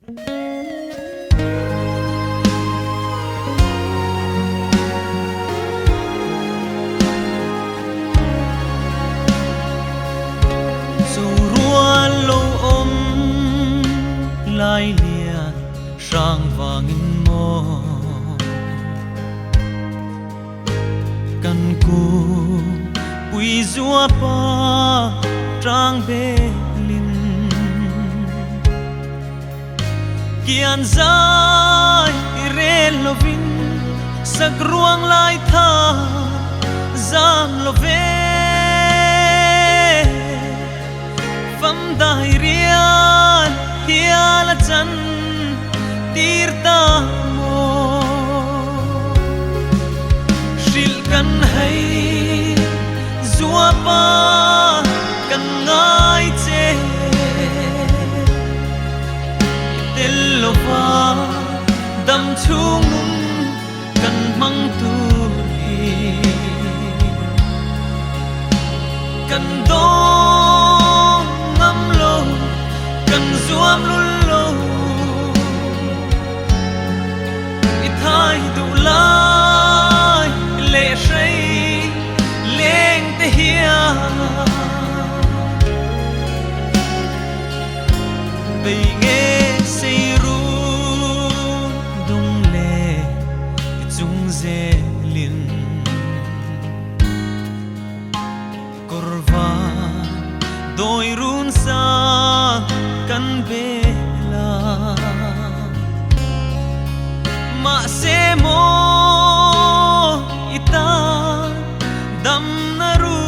lai lia sang vangin mo kan ku pui zua pa trang be lin kian zai re lovin sak ruang lai tha zam love fam dai rian hiala chan tirta mo shil kan hai zua pa kan ngai che tel lova dam chung kan mang tu kan do ngam lo kan zuam lul lo i thai du lai le shei leng te hia bei nge sei ru dung le chung ze lin korva doi run sa kan bela ma se mo ita dam naru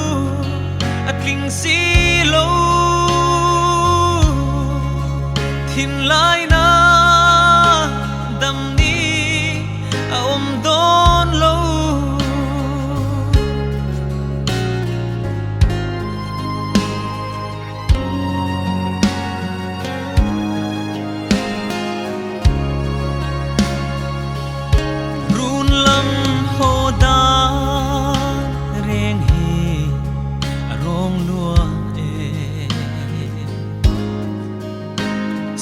atling silo thin lai na dam ni a om don lo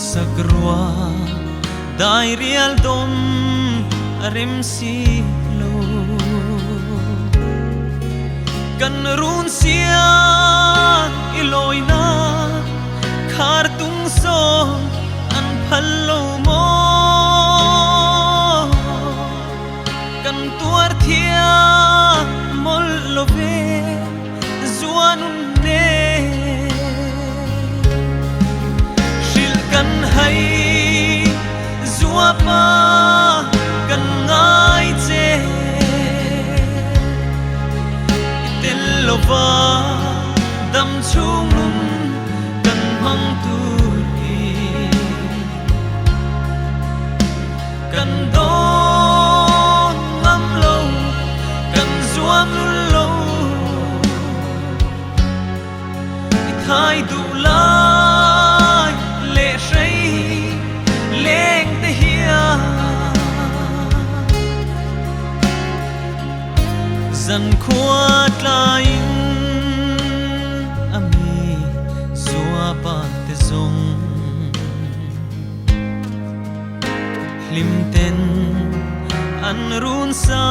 sagrua dai rial dom rem si lo kan run sia iloina khar tung so an phallo mo kan tuar thia mol love zuanun ne kan hai zua pa kan ngai che tel lova dam chung lum kan mang tu kan don ngam lo kan zuam lo i thai du la dân khuất lain ami zua pa te zong lim ten an run sa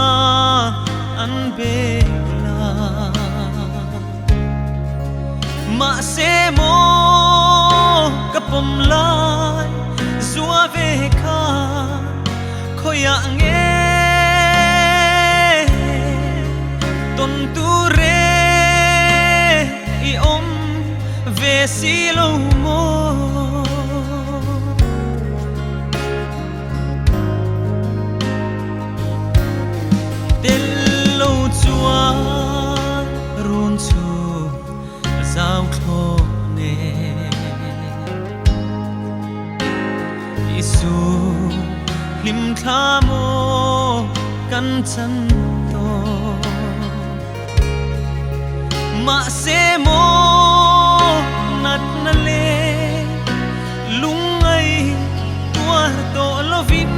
an bela ma se mo kapom lai zua ve kha khoya nge ton tu re i om ve si lo mo tel lo chua run chu zau kho ne isu lim tha mo kan chan to ma se mo nat na le lungai tua to lovin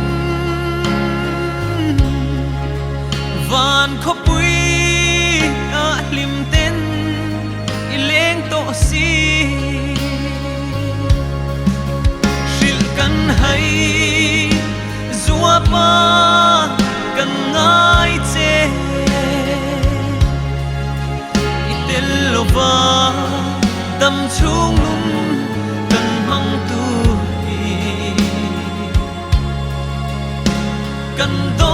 van kho pui a lim ten ileng to si shil kan hai và tâm trung cần mong tu cần tôi